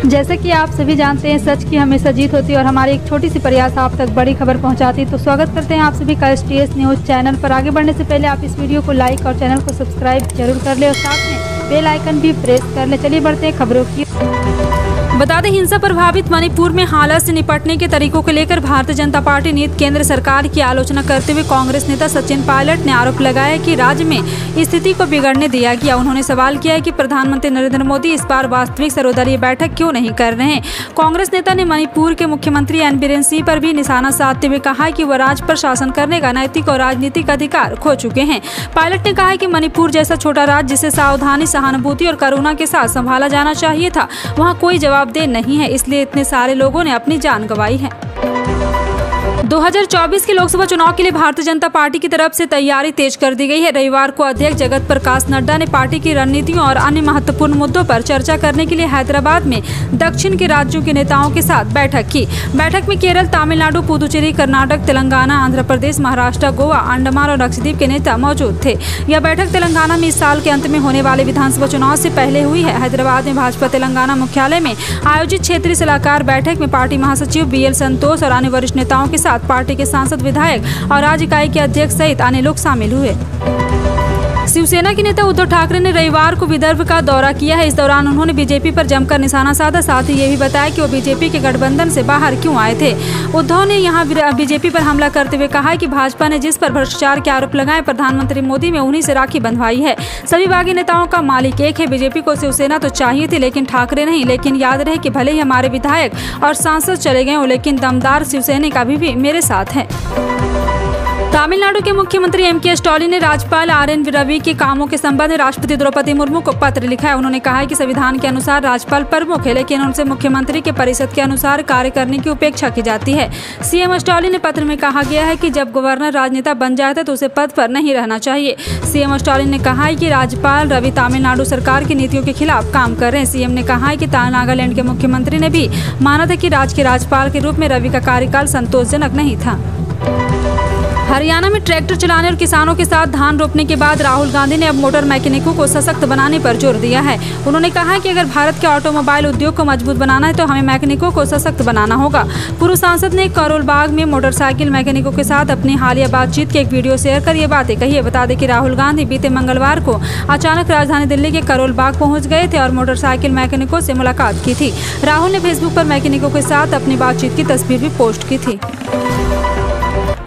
जैसे कि आप सभी जानते हैं, सच की हमेशा जीत होती है और हमारी एक छोटी सी प्रयास आप तक बड़ी खबर पहुंचाती है। तो स्वागत करते हैं आप सभी का STS न्यूज़ चैनल पर। आगे बढ़ने से पहले आप इस वीडियो को लाइक और चैनल को सब्सक्राइब जरूर कर ले और साथ में बेल आइकन भी प्रेस कर ले। चलिए बढ़ते हैं खबरों की। बता दें, हिंसा प्रभावित मणिपुर में हालात से निपटने के तरीकों को लेकर भारतीय जनता पार्टी नीति केंद्र सरकार की आलोचना करते हुए कांग्रेस नेता सचिन पायलट ने आरोप लगाया कि राज्य में स्थिति को बिगड़ने दिया गया। उन्होंने सवाल किया है कि प्रधानमंत्री नरेंद्र मोदी इस बार वास्तविक सर्वदलीय बैठक क्यों नहीं कर रहे हैं। कांग्रेस नेता ने मणिपुर के मुख्यमंत्री एन बीरेन सिंह पर भी निशाना साधते हुए कहा कि वह राज्य पर शासन करने का नैतिक और राजनीतिक अधिकार खो चुके हैं। पायलट ने कहा कि मणिपुर जैसा छोटा राज्य जिसे सावधानी, सहानुभूति और करुणा के साथ संभाला जाना चाहिए था, वहाँ कोई जवाबदेह नहीं है, इसलिए इतने सारे लोगों ने अपनी जान गंवाई है। 2024 के लोकसभा चुनाव के लिए भारतीय जनता पार्टी की तरफ से तैयारी तेज कर दी गई है। रविवार को अध्यक्ष जगत प्रकाश नड्डा ने पार्टी की रणनीतियों और अन्य महत्वपूर्ण मुद्दों पर चर्चा करने के लिए हैदराबाद में दक्षिण के राज्यों के नेताओं के साथ बैठक की। बैठक में केरल, तमिलनाडु, पुदुचेरी, कर्नाटक, तेलंगाना, आंध्र प्रदेश, महाराष्ट्र, गोवा, अंडमान और लक्षद्वीप के नेता मौजूद थे। यह बैठक तेलंगाना में इस साल के अंत में होने वाले विधानसभा चुनाव से पहले हुई है। हैदराबाद में भाजपा तेलंगाना मुख्यालय में आयोजित क्षेत्रीय सलाहकार बैठक में पार्टी महासचिव BL संतोष और अन्य वरिष्ठ नेताओं के साथ पार्टी के सांसद, विधायक और राज्य इकाई के अध्यक्ष सहित अन्य लोग शामिल हुए। शिवसेना के नेता उद्धव ठाकरे ने रविवार को विदर्भ का दौरा किया है। इस दौरान उन्होंने बीजेपी पर जमकर निशाना साधा। साथ ही ये भी बताया कि वो बीजेपी के गठबंधन से बाहर क्यों आए थे। उद्धव ने यहां बीजेपी पर हमला करते हुए कहा कि भाजपा ने जिस पर भ्रष्टाचार के आरोप लगाए, प्रधानमंत्री मोदी में उन्हीं से राखी बंधवाई है। सभी बागी नेताओं का मालिक एक है। बीजेपी को शिवसेना तो चाहिए थी, लेकिन ठाकरे नहीं। लेकिन याद रहे कि भले ही हमारे विधायक और सांसद चले गए हो, लेकिन दमदार शिवसैनिक अभी भी मेरे साथ है। तमिलनाडु के मुख्यमंत्री MK स्टालिन ने राज्यपाल RN रवि के कामों के संबंध में राष्ट्रपति द्रौपदी मुर्मू को पत्र लिखा है। उन्होंने कहा है कि संविधान के अनुसार राज्यपाल प्रमुख है, लेकिन उनसे मुख्यमंत्री के परिषद के अनुसार कार्य करने की उपेक्षा की जाती है। CM स्टालिन ने पत्र में कहा गया है कि जब गवर्नर राजनेता बन जाता है तो उसे पद पर नहीं रहना चाहिए। CM स्टालिन ने कहा है कि राज्यपाल रवि तमिलनाडु सरकार की नीतियों के खिलाफ काम कर रहे हैं। CM ने कहा है कि नागालैंड के मुख्यमंत्री ने भी माना था कि राज्य के राज्यपाल के रूप में रवि का कार्यकाल संतोषजनक नहीं था। हरियाणा में ट्रैक्टर चलाने और किसानों के साथ धान रोपने के बाद राहुल गांधी ने अब मोटर मैकेनिकों को सशक्त बनाने पर जोर दिया है। उन्होंने कहा कि अगर भारत के ऑटोमोबाइल उद्योग को मजबूत बनाना है तो हमें मैकेनिकों को सशक्त बनाना होगा। पूर्व सांसद ने करोल बाग में मोटरसाइकिल मैकेनिकों के साथ अपनी हालिया बातचीत की एक वीडियो शेयर कर ये बातें कही है। बता दें कि राहुल गांधी बीते मंगलवार को अचानक राजधानी दिल्ली के करोल बाग पहुंच गए थे और मोटरसाइकिल मैकेनिकों से मुलाकात की थी। राहुल ने फेसबुक पर मैकेनिकों के साथ अपनी बातचीत की तस्वीर भी पोस्ट की थी।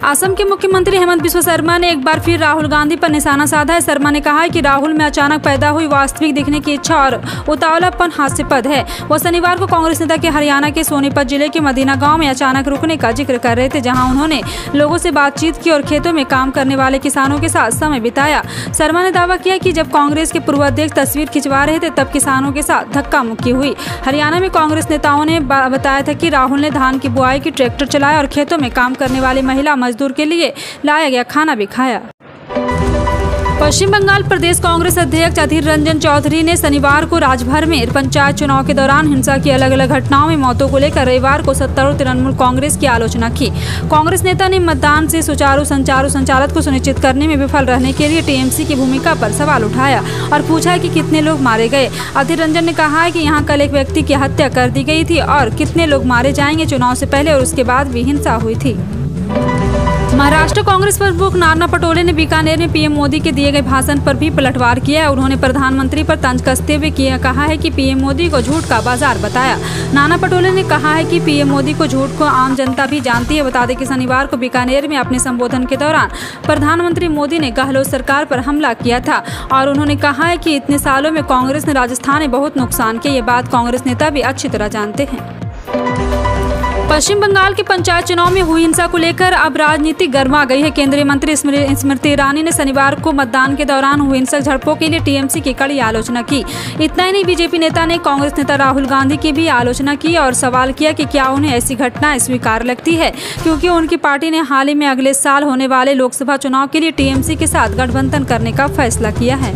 असम के मुख्यमंत्री हेमंत बिस्वा शर्मा ने एक बार फिर राहुल गांधी पर निशाना साधा है। शर्मा ने कहा है कि राहुल में अचानक पैदा हुई वास्तविक दिखने की इच्छा और उतावलापन हास्यास्पद है। वो शनिवार को कांग्रेस नेता के हरियाणा के सोनीपत जिले के मदीना गांव में अचानक रुकने का जिक्र कर रहे थे, जहां उन्होंने लोगों से बातचीत की और खेतों में काम करने वाले किसानों के साथ समय बिताया। शर्मा ने दावा किया कि जब कांग्रेस के पूर्व अध्यक्ष तस्वीर खिंचवा रहे थे तब किसानों के साथ धक्का मुक्की हुई। हरियाणा में कांग्रेस नेताओं ने बताया था कि राहुल ने धान की बुआई की ट्रैक्टर चलाया और खेतों में काम करने वाले महिला मजदूर के लिए लाया गया खाना भी खाया। पश्चिम बंगाल प्रदेश कांग्रेस अध्यक्ष अधीर रंजन चौधरी ने शनिवार को राज्यभर में पंचायत चुनाव के दौरान हिंसा की अलग अलग घटनाओं में मौतों को लेकर रविवार को सत्तारूढ़ तृणमूल कांग्रेस की आलोचना की। कांग्रेस नेता ने मतदान से सुचारू संचालन को सुनिश्चित करने में विफल रहने के लिए TMC की भूमिका पर सवाल उठाया और पूछा कि कितने लोग मारे गए। अधीर रंजन ने कहा है कि यहाँ कल एक व्यक्ति की हत्या कर दी गई थी और कितने लोग मारे जाएंगे। चुनाव से पहले और उसके बाद भी हिंसा हुई थी। महाराष्ट्र कांग्रेस प्रमुख नाना पटोले ने बीकानेर में PM मोदी के दिए गए भाषण पर भी पलटवार किया है। उन्होंने प्रधानमंत्री पर तंज कसते हुए कहा है कि PM मोदी को झूठ का बाजार बताया। नाना पटोले ने कहा है कि PM मोदी को झूठ को आम जनता भी जानती है। बता दें कि शनिवार को बीकानेर में अपने संबोधन के दौरान प्रधानमंत्री मोदी ने गहलोत सरकार पर हमला किया था और उन्होंने कहा है कि इतने सालों में कांग्रेस ने राजस्थान में बहुत नुकसान किया। ये बात कांग्रेस नेता भी अच्छी तरह जानते हैं। पश्चिम बंगाल के पंचायत चुनाव में हुई हिंसा को लेकर अब राजनीति गर्मा गई है। केंद्रीय मंत्री स्मृति ईरानी ने शनिवार को मतदान के दौरान हुई हिंसक झड़पों के लिए TMC की कड़ी आलोचना की। इतना ही नहीं, बीजेपी नेता ने कांग्रेस नेता राहुल गांधी की भी आलोचना की और सवाल किया कि क्या उन्हें ऐसी घटनाएं स्वीकार्य लगती है, क्योंकि उनकी पार्टी ने हाल ही में अगले साल होने वाले लोकसभा चुनाव के लिए TMC के साथ गठबंधन करने का फैसला किया है।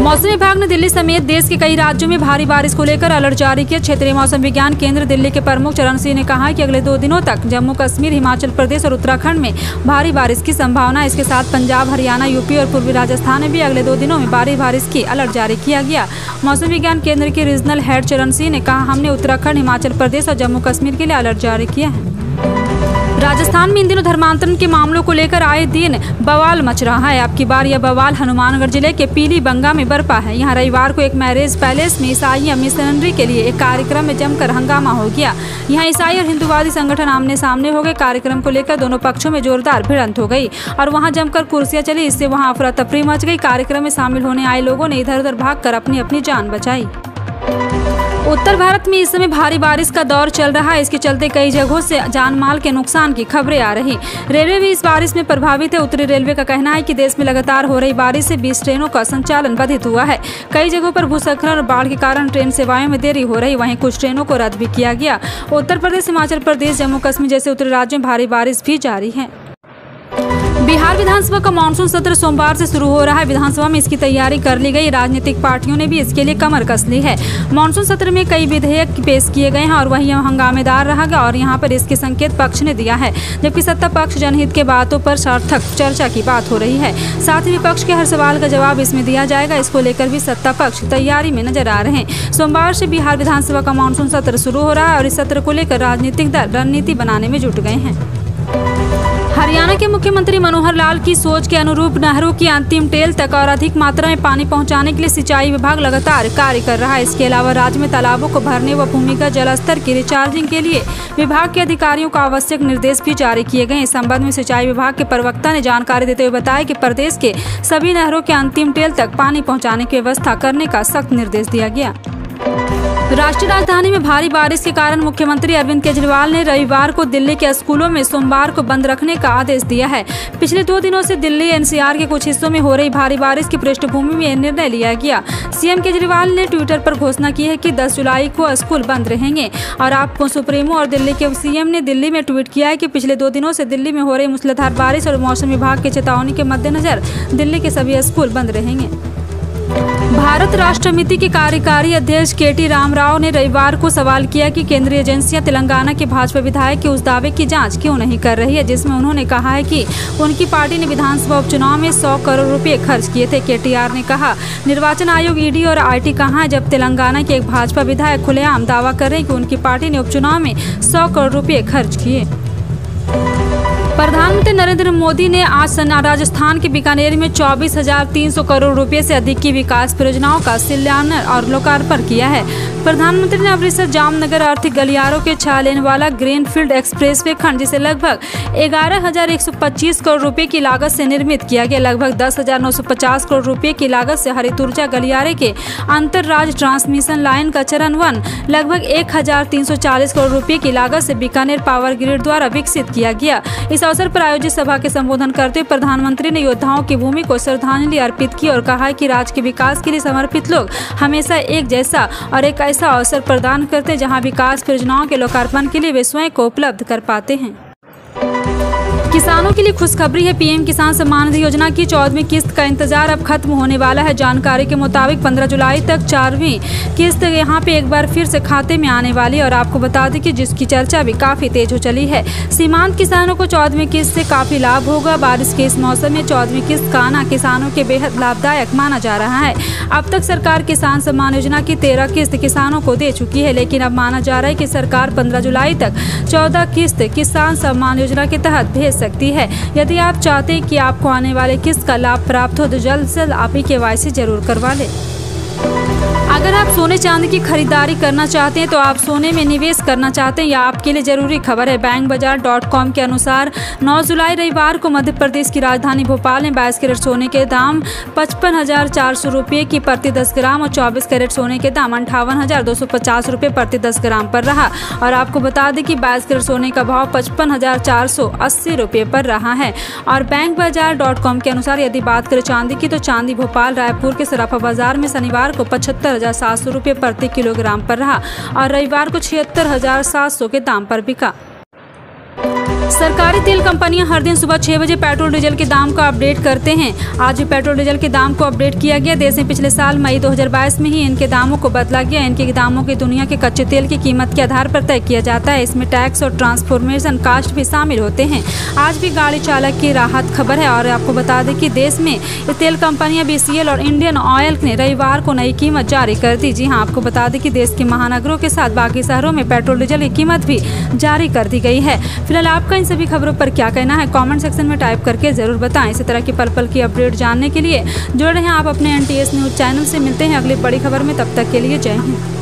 मौसम विभाग ने दिल्ली समेत देश के कई राज्यों में भारी बारिश को लेकर अलर्ट जारी किया। क्षेत्रीय मौसम विज्ञान केंद्र दिल्ली के प्रमुख चरण सिंह ने कहा कि अगले 2 दिनों तक जम्मू कश्मीर, हिमाचल प्रदेश और उत्तराखंड में भारी बारिश की संभावना है। इसके साथ पंजाब, हरियाणा, यूपी और पूर्वी राजस्थान में भी अगले 2 दिनों में भारी बारिश की अलर्ट जारी किया गया। मौसम विज्ञान केंद्र के रीजनल हेड चरण सिंह ने कहा, हमने उत्तराखंड, हिमाचल प्रदेश और जम्मू कश्मीर के लिए अलर्ट जारी किया है। राजस्थान में इन दिनों धर्मांतरण के मामलों को लेकर आए दिन बवाल मच रहा है। अब की बार यह बवाल हनुमानगढ़ जिले के पीलीबंगा में बरपा है। यहाँ रविवार को एक मैरिज पैलेस में ईसाई मिशनरी के लिए एक कार्यक्रम में जमकर हंगामा हो गया। यहाँ ईसाई और हिंदूवादी संगठन आमने सामने हो गए। कार्यक्रम को लेकर दोनों पक्षों में जोरदार भिड़ंत हो गई और वहाँ जमकर कुर्सियां चली। इससे वहाँ अफरा तफरी मच गई। कार्यक्रम में शामिल होने आए लोगों ने इधर उधर भागकर अपनी अपनी जान बचाई। उत्तर भारत में इस समय भारी बारिश का दौर चल रहा है। इसके चलते कई जगहों से जान माल के नुकसान की खबरें आ रही। रेलवे भी इस बारिश में प्रभावित है। उत्तरी रेलवे का कहना है कि देश में लगातार हो रही बारिश से 20 ट्रेनों का संचालन बाधित हुआ है। कई जगहों पर भूस्खलन और बाढ़ के कारण ट्रेन सेवाओं में देरी हो रही। वहीं कुछ ट्रेनों को रद्द भी किया गया। उत्तर प्रदेश, हिमाचल प्रदेश, जम्मू कश्मीर जैसे उत्तरी राज्यों में भारी बारिश भी जारी है। बिहार विधानसभा का मानसून सत्र सोमवार से शुरू हो रहा है। विधानसभा में इसकी तैयारी कर ली गई। राजनीतिक पार्टियों ने भी इसके लिए कमर कस ली है। मानसून सत्र में कई विधेयक पेश किए गए हैं और वही हंगामेदार रहा और यहाँ पर इसके संकेत पक्ष ने दिया है, जबकि सत्ता पक्ष जनहित के बातों पर सार्थक चर्चा की बात हो रही है। साथ ही विपक्ष के हर सवाल का जवाब इसमें दिया जाएगा। इसको लेकर भी सत्ता पक्ष तैयारी में नजर आ रहे हैं। सोमवार से बिहार विधानसभा का मानसून सत्र शुरू हो रहा है और इस सत्र को लेकर राजनीतिक दल रणनीति बनाने में जुट गए हैं। हरियाणा के मुख्यमंत्री मनोहर लाल की सोच के अनुरूप नहरों की अंतिम टेल तक और अधिक मात्रा में पानी पहुंचाने के लिए सिंचाई विभाग लगातार कार्य कर रहा है। इसके अलावा राज्य में तालाबों को भरने व भूमिगत जल स्तर की रिचार्जिंग के लिए विभाग के अधिकारियों को आवश्यक निर्देश भी जारी किए गए। इस संबंध में सिंचाई विभाग के प्रवक्ता ने जानकारी देते हुए बताया कि प्रदेश के सभी नहरों के अंतिम टेल तक पानी पहुँचाने की व्यवस्था करने का सख्त निर्देश दिया गया। राष्ट्रीय राजधानी में भारी बारिश के कारण मुख्यमंत्री अरविंद केजरीवाल ने रविवार को दिल्ली के स्कूलों में सोमवार को बंद रखने का आदेश दिया है। पिछले 2 दिनों से दिल्ली एनसीआर के कुछ हिस्सों में हो रही भारी बारिश की पृष्ठभूमि में यह निर्णय लिया गया। सीएम केजरीवाल ने ट्विटर पर घोषणा की है कि 10 जुलाई को स्कूल बंद रहेंगे। और आपको सुप्रीमो और दिल्ली के सीएम ने दिल्ली में ट्वीट किया है कि पिछले 2 दिनों से दिल्ली में हो रही मूसलाधार बारिश और मौसम विभाग की चेतावनी के मद्देनजर दिल्ली के सभी स्कूल बंद रहेंगे। भारत राष्ट्र समिति के कार्यकारी अध्यक्ष केटी रामाराव ने रविवार को सवाल किया कि केंद्रीय एजेंसियां तेलंगाना के भाजपा विधायक के उस दावे की जांच क्यों नहीं कर रही है जिसमें उन्होंने कहा है कि उनकी पार्टी ने विधानसभा उपचुनाव में 100 करोड़ रुपए खर्च किए थे। केटीआर ने कहा, निर्वाचन आयोग, ईडी और आईटी कहां है जब तेलंगाना के एक भाजपा विधायक खुलेआम दावा कर रहे हैं कि उनकी पार्टी ने उपचुनाव में 100 करोड़ रुपए खर्च किए। प्रधानमंत्री नरेंद्र मोदी ने आज राजस्थान के बीकानेर में 24,300 करोड़ रुपए से अधिक की विकास परियोजनाओं का शिलान्यास और लोकार्पण किया है। प्रधानमंत्री ने अमृतसर जामनगर आर्थिक गलियारों के 6 लेन वाला ग्रीनफील्ड एक्सप्रेसवे खंड, जिसे लगभग 11,125 करोड़ रुपए की लागत से निर्मित किया गया, लगभग 10,950 करोड़ रुपए की लागत से हरित ऊर्जा गलियारे के अंतरराज्य ट्रांसमिशन लाइन का चरण 1, लगभग 1,340 करोड़ रुपए की लागत से बीकानेर पावर ग्रिड द्वारा विकसित किया गया। इस अवसर पर आयोजित सभा के संबोधन करते हुए प्रधानमंत्री ने योद्धाओं की भूमि को श्रद्धांजलि अर्पित की और कहा कि राज्य के विकास के लिए समर्पित लोग हमेशा एक जैसा और एक ऐसा अवसर प्रदान करते हैं जहां विकास परियोजनाओं के लोकार्पण के लिए वे स्वयं को उपलब्ध कर पाते हैं। किसानों के लिए खुशखबरी है। पीएम किसान सम्मान निधि योजना की 14वीं किस्त का इंतजार अब खत्म होने वाला है। जानकारी के मुताबिक 15 जुलाई तक 4वीं किस्त यहां पे एक बार फिर से खाते में आने वाली है और आपको बता दें कि जिसकी चर्चा भी काफी तेज हो चली है। सीमांत किसानों को 14वीं किस्त से काफी लाभ होगा। बारिश के इस मौसम में 14वीं किस्त का आना किसानों के बेहद लाभदायक माना जा रहा है। अब तक सरकार किसान सम्मान योजना की 13 किस्त किसानों को दे चुकी है, लेकिन अब माना जा रहा है कि सरकार 15 जुलाई तक 14 किस्त किसान सम्मान योजना के तहत भेज सकती है। यदि आप चाहते हैं कि आपको आने वाले किस्त का लाभ प्राप्त हो तो जल्द से जल्द आप ही KYC जरूर करवा लें। अगर आप सोने चांदी की खरीदारी करना चाहते हैं तो आप सोने में निवेश करना चाहते हैं या आपके लिए जरूरी खबर है। बैंकबाजार.com के अनुसार 9 जुलाई रविवार को मध्य प्रदेश की राजधानी भोपाल में 22 कैरेट सोने के दाम 55,400 रुपये की प्रति 10 ग्राम और 24 कैरेट सोने के दाम 58,250 रुपये प्रति 10 ग्राम पर रहा। और आपको बता दें कि 22 कैरेट सोने का भाव 55,480 रुपये पर रहा है। और बैंकबाजार.com के अनुसार यदि बात करें चांदी की तो चांदी भोपाल रायपुर के सराफा बाजार में शनिवार को 75,700 रुपये प्रति किलोग्राम पर रहा और रविवार को 76,700 के दाम पर बिका। सरकारी तेल कंपनियां हर दिन सुबह 6 बजे पेट्रोल डीजल के दाम को अपडेट करते हैं। आज भी पेट्रोल डीजल के दाम को अपडेट किया गया। देश में पिछले साल मई 2022 में ही इनके दामों को बदला गया। इनके दामों की दुनिया के कच्चे तेल की कीमत के आधार पर तय किया जाता है। इसमें टैक्स और ट्रांसफॉर्मेशन कास्ट भी शामिल होते हैं। आज भी गाड़ी चालक की राहत खबर है और आपको बता दें कि देश में तेल कंपनियां BCL और इंडियन ऑयल ने रविवार को नई कीमत जारी कर दी। जी हाँ, आपको बता दें कि देश के महानगरों के साथ बाकी शहरों में पेट्रोल डीजल की कीमत भी जारी कर दी गई है। फिलहाल आपका इन सभी खबरों पर क्या कहना है, कमेंट सेक्शन में टाइप करके जरूर बताएं। इसी तरह की पल पल की अपडेट जानने के लिए जुड़े रहें आप अपने NTS न्यूज़ चैनल से। मिलते हैं अगली बड़ी खबर में, तब तक के लिए जय हिंद।